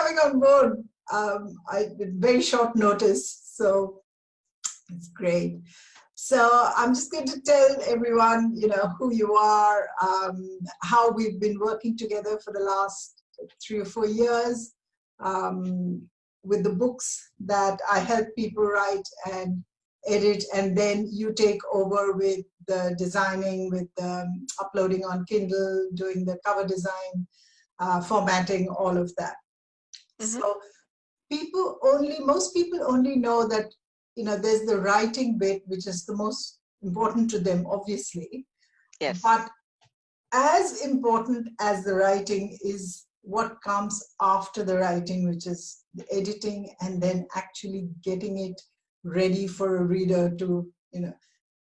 coming on board with very short notice, so it's great. So I'm just going to tell everyone, who you are, how we've been working together for the last 3 or 4 years with the books that I help people write and edit, and then you take over with the designing, with uploading on Kindle, doing the cover design, formatting, all of that. Mm-hmm. So most people only know that there's the writing bit, which is the most important to them, obviously. Yes. But as important as the writing is what comes after the writing, which is the editing and then actually getting it ready for a reader to,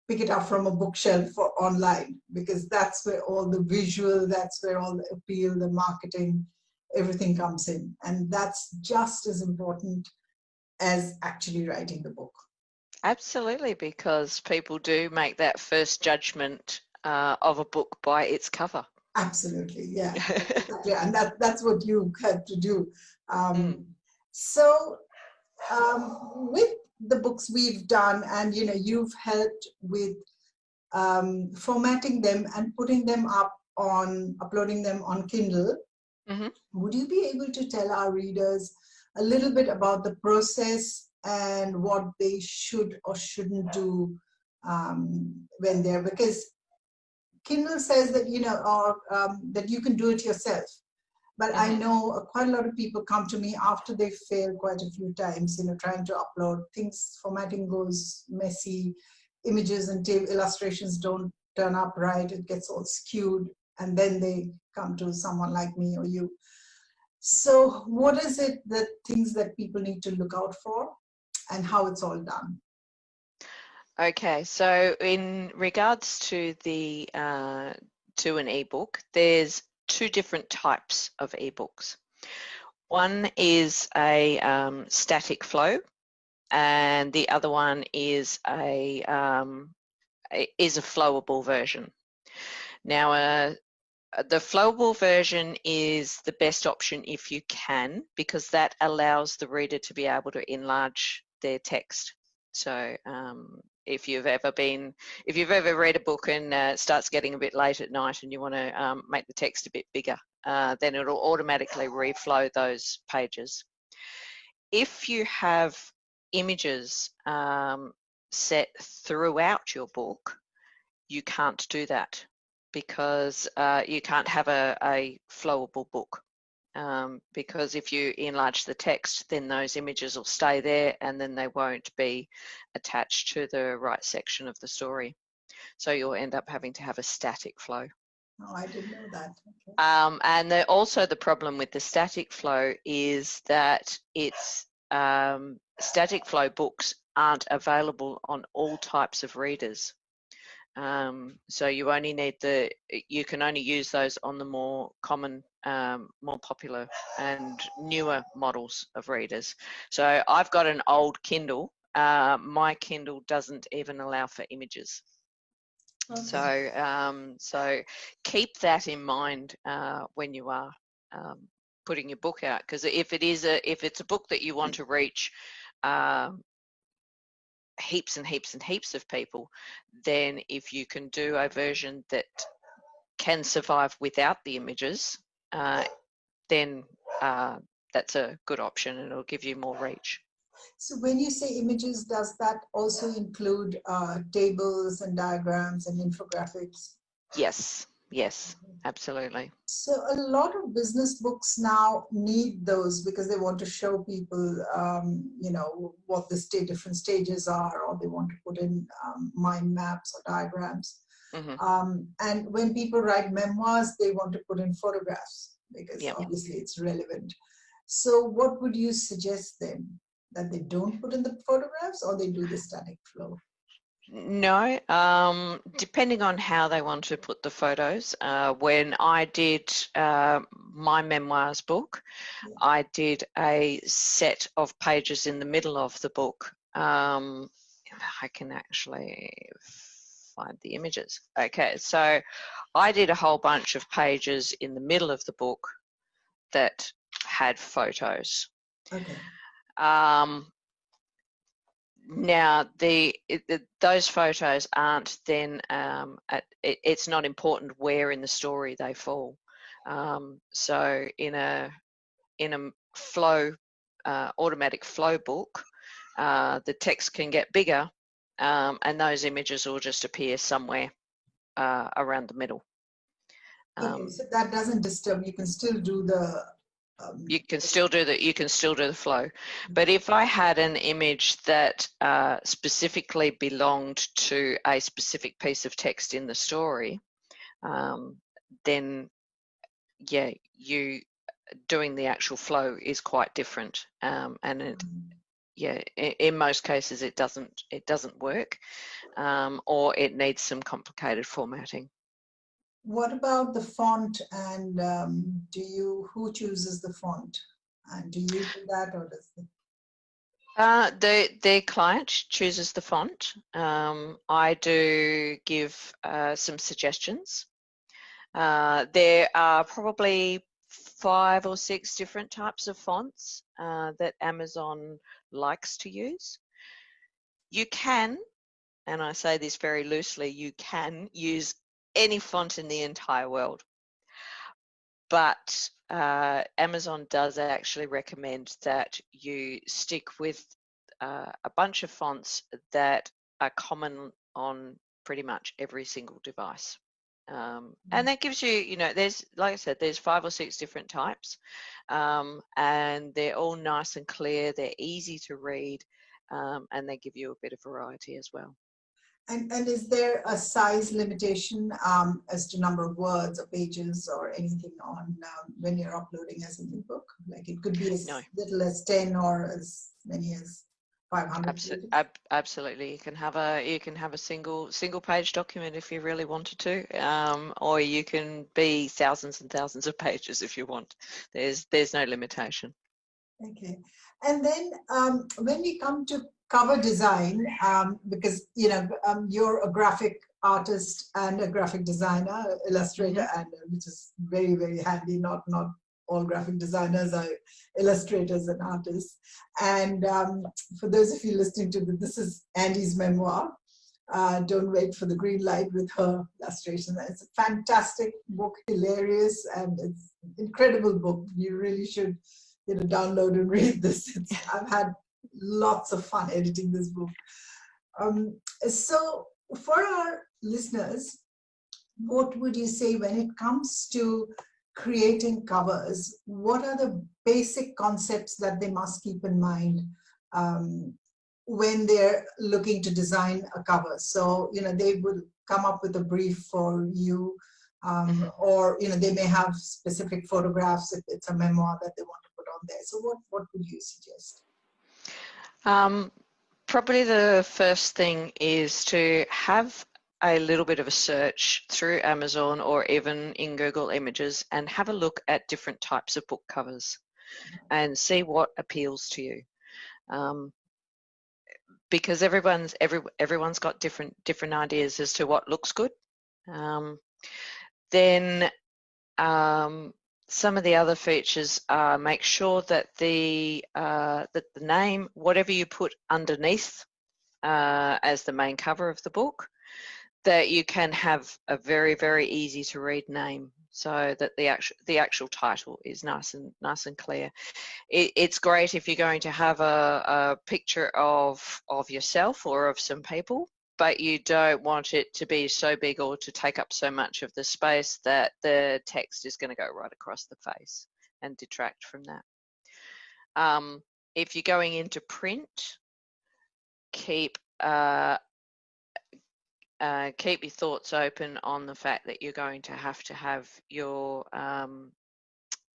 pick it up from a bookshelf or online, because that's where all the visual, that's where all the appeal, the marketing, everything comes in. And that's just as important as actually writing the book. Absolutely, because people do make that first judgment of a book by its cover. Absolutely, yeah. And that's what you had to do. So with the books we've done, and you've helped with formatting them and putting them up uploading them on Kindle. Mm-hmm. Would you be able to tell our readers a little bit about the process and what they should or shouldn't do when they're, because Kindle says that, that you can do it yourself. But I know quite a lot of people come to me after they fail quite a few times, trying to upload things, formatting goes messy, images and illustrations don't turn up right, it gets all skewed, and then they come to someone like me or you. So what is it, the things that people need to look out for and how it's all done? Okay, so in regards to to an ebook, there's 2 different types of ebooks. One is a static flow, and the other one is a flowable version. Now, the flowable version is the best option if you can, because that allows the reader to be able to enlarge their text. So if you've ever read a book and it starts getting a bit late at night and you want to make the text a bit bigger, then it'll automatically reflow those pages. If you have images set throughout your book, you can't do that, because you can't have a flowable book, because if you enlarge the text, then those images will stay there and then they won't be attached to the right section of the story. So you'll end up having to have a static flow. Oh, I didn't know that. Okay. And also the problem with the static flow is that it's static flow books aren't available on all types of readers. So you can only use those on the more common, more popular and newer models of readers. So I've got an old Kindle. My Kindle doesn't even allow for images. Okay. So keep that in mind when you are putting your book out, because if it's a book that you want to reach heaps and heaps and heaps of people, then if you can do a version that can survive without the images, then that's a good option and it'll give you more reach. So when you say images, does that also include tables and diagrams and infographics? Yes, absolutely. So a lot of business books now need those because they want to show people, what the different stages are, or they want to put in mind maps or diagrams. And when people write memoirs, they want to put in photographs because obviously it's relevant. So what would you suggest then? That they don't put in the photographs, or they do the static flow? No, depending on how they want to put the photos. When I did my memoirs book, I did a set of pages in the middle of the book. I can actually find the images. Okay, so I did a whole bunch of pages in the middle of the book that had photos. Okay. Now, those photos aren't then, it's not important where in the story they fall. So in a flow, automatic flow book, the text can get bigger, and those images will just appear somewhere around the middle. Okay, so that doesn't disturb. You can still do the. You can still do the flow, but if I had an image that specifically belonged to a specific piece of text in the story, then yeah, you doing the actual flow is quite different, and it, yeah, in most cases it doesn't work, or it needs some complicated formatting. What about the font, and who chooses the font, and do you do that, or does the client chooses the font? I do give some suggestions. There are probably 5 or 6 different types of fonts that Amazon likes to use. You can, and I say this very loosely, you can use any font in the entire world. But Amazon does actually recommend that you stick with a bunch of fonts that are common on pretty much every single device. And that gives you, there's, like I said, there's 5 or 6 different types, and they're all nice and clear, they're easy to read, and they give you a bit of variety as well. And is there a size limitation as to number of words or pages or anything on when you're uploading as an ebook? Like it could be as little as 10 or as many as 500. Absolutely, you can have a single page document if you really wanted to, or you can be thousands and thousands of pages if you want. There's no limitation. Okay, and then when we come to cover design, because you're a graphic artist and a graphic designer, illustrator, and which is very, very handy. Not all graphic designers are illustrators and artists. And for those of you listening to this is Andy's memoir. Don't Wait for the Green Light, with her illustration. It's a fantastic book, hilarious, and it's an incredible book. You really should download and read this. I've had lots of fun editing this book. So for our listeners, what would you say when it comes to creating covers? What are the basic concepts that they must keep in mind when they're looking to design a cover? So, they will come up with a brief for you, or, they may have specific photographs if it's a memoir that they want to put on there. So what would you suggest? Probably the first thing is to have a little bit of a search through Amazon or even in Google Images and have a look at different types of book covers and see what appeals to you. Because everyone's got different ideas as to what looks good. Then some of the other features are make sure that the name, whatever you put underneath as the main cover of the book, that you can have a very, very easy to read name, so that the actual title is nice and clear. It's great if you're going to have a picture of yourself or of some people, but you don't want it to be so big or to take up so much of the space that the text is going to go right across the face and detract from that. If you're going into print, keep your thoughts open on the fact that you're going to have your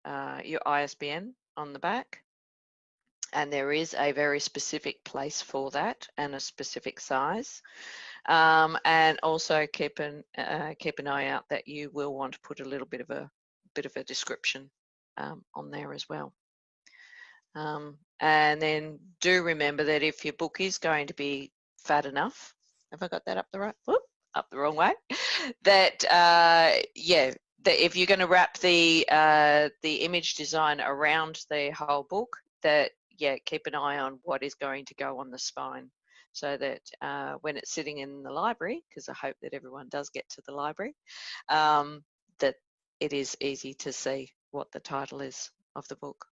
ISBN on the back, and there is a very specific place for that and a specific size. And also keep an eye out that you will want to put a little bit of a description on there as well. And then do remember that if your book is going to be fat enough, have I got that up the wrong way? That if you're going to wrap the image design around the whole book, that keep an eye on what is going to go on the spine, so that when it's sitting in the library, because I hope that everyone does get to the library, that it is easy to see what the title is of the book.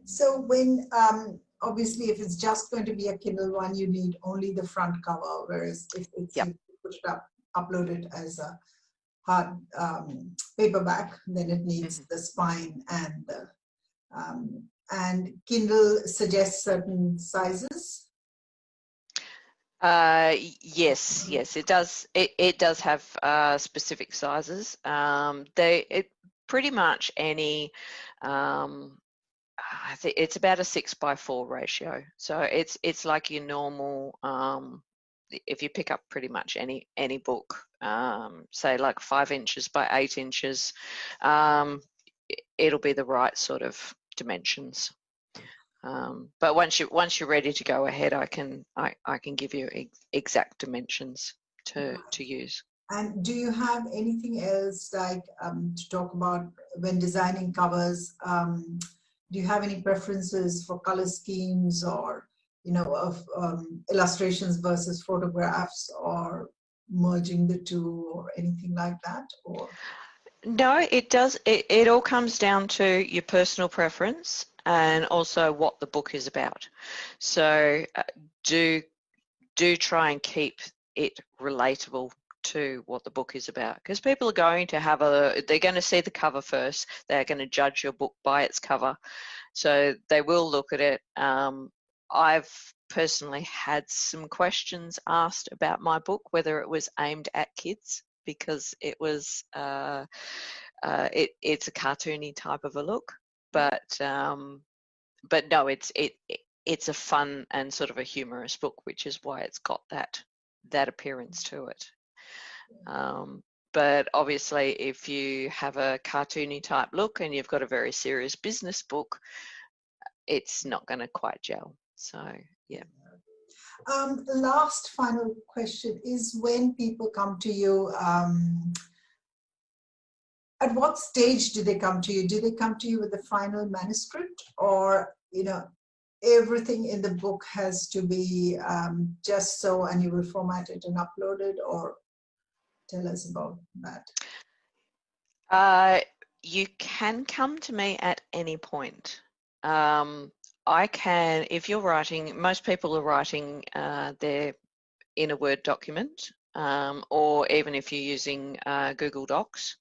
So when obviously if it's just going to be a Kindle one, you need only the front cover, whereas if it's you push it up, upload it as a hard paperback, then it needs the spine and the and Kindle suggests certain sizes. Yes, it does. It does have specific sizes. Pretty much any. I think it's about a 6:4 ratio. So it's like your normal. If you pick up pretty much any book, say like 5 inches by 8 inches, it'll be the right sort of dimensions. But once you're ready to go ahead, I can give you exact dimensions to use. And do you have anything else like to talk about when designing covers? Do you have any preferences for color schemes, or of illustrations versus photographs, or merging the two, or anything like that? Or no, it does. It all comes down to your personal preference and also what the book is about. So do try and keep it relatable to what the book is about, because people are going to they're going to see the cover first. They're going to judge your book by its cover, so they will look at it. I've personally had some questions asked about my book, whether it was aimed at kids, because it was it's a cartoony type of a look, but no, it's a fun and sort of a humorous book, which is why it's got that appearance to it. But obviously, if you have a cartoony type look and you've got a very serious business book, it's not going to quite gel. So, yeah. The last final question is, when people come to you, at what stage do they come to you? Do they come to you with the final manuscript, or everything in the book has to be just so, and you will format it and upload it? Or tell us about that. You can come to me at any point. I can, if you're writing, most people are writing their in a Word document, or even if you're using Google Docs,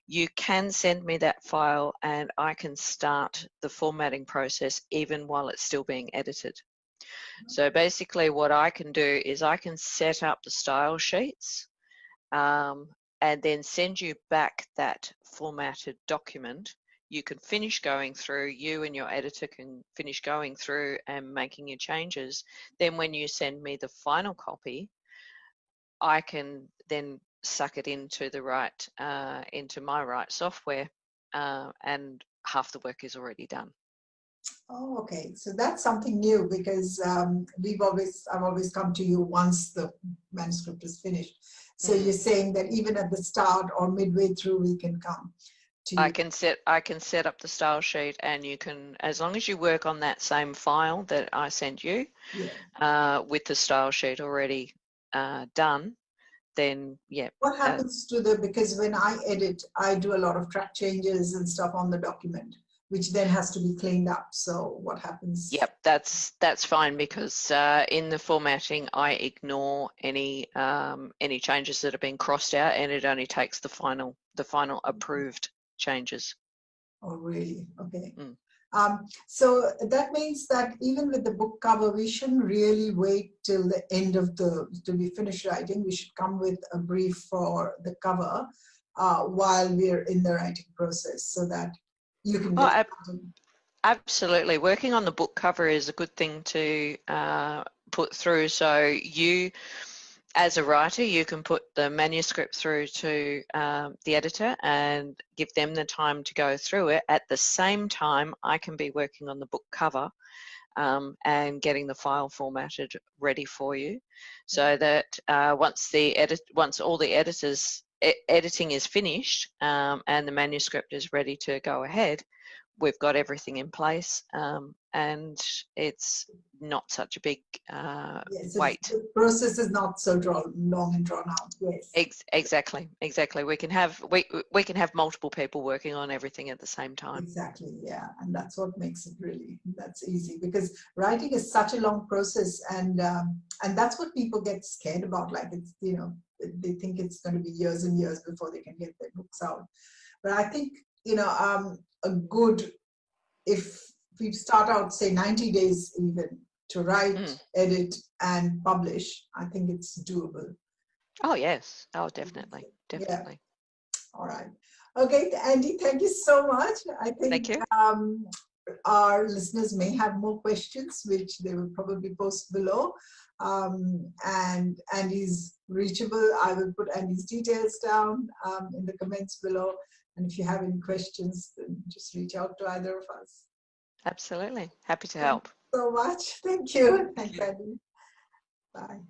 you can send me that file and I can start the formatting process even while it's still being edited. So basically what I can do is I can set up the style sheets and then send you back that formatted document. You can finish going through, you and your editor can finish going through and making your changes. Then when you send me the final copy, I can then suck it into the right, into my right software, and half the work is already done. Oh, okay. So that's something new, because I've always come to you once the manuscript is finished. So you're saying that even at the start or midway through, we can come to you. I can set up the style sheet, and you can, as long as you work on that same file that I sent you, with the style sheet already done, then yeah. What happens to because when I edit, I do a lot of track changes and stuff on the document, which then has to be cleaned up. So what happens? Yep, that's fine, because in the formatting I ignore any changes that have been crossed out, and it only takes the final approved changes. Oh, really? Okay. So that means that even with the book cover, we shouldn't really wait till the end of till we finish writing. We should come with a brief for the cover while we're in the writing process, so that you can get Absolutely. Working on the book cover is a good thing to put through. So you, as a writer, you can put the manuscript through to the editor and give them the time to go through it. At the same time, I can be working on the book cover and getting the file formatted ready for you, so that once all the editors editing is finished and the manuscript is ready to go ahead, we've got everything in place, and it's not such a big Yes, wait. the process is not so long and drawn out. Yes. Exactly. We can have multiple people working on everything at the same time. Exactly, yeah, and that's what makes it really, that's easy, because writing is such a long process, and that's what people get scared about. Like, it's, you know, they think it's going to be years and years before they can get their books out. But I think, you know, if we start out, say 90 days even to write, edit, and publish, I think it's doable. Oh yes, oh definitely. Yeah. All right. Okay, Andy, thank you so much. I think our listeners may have more questions, which they will probably post below. And Andy's reachable. I will put Andy's details down in the comments below. And if you have any questions, then just reach out to either of us. Absolutely. Happy to help. Thank you so much. Thank you. Thanks, Andy. Bye.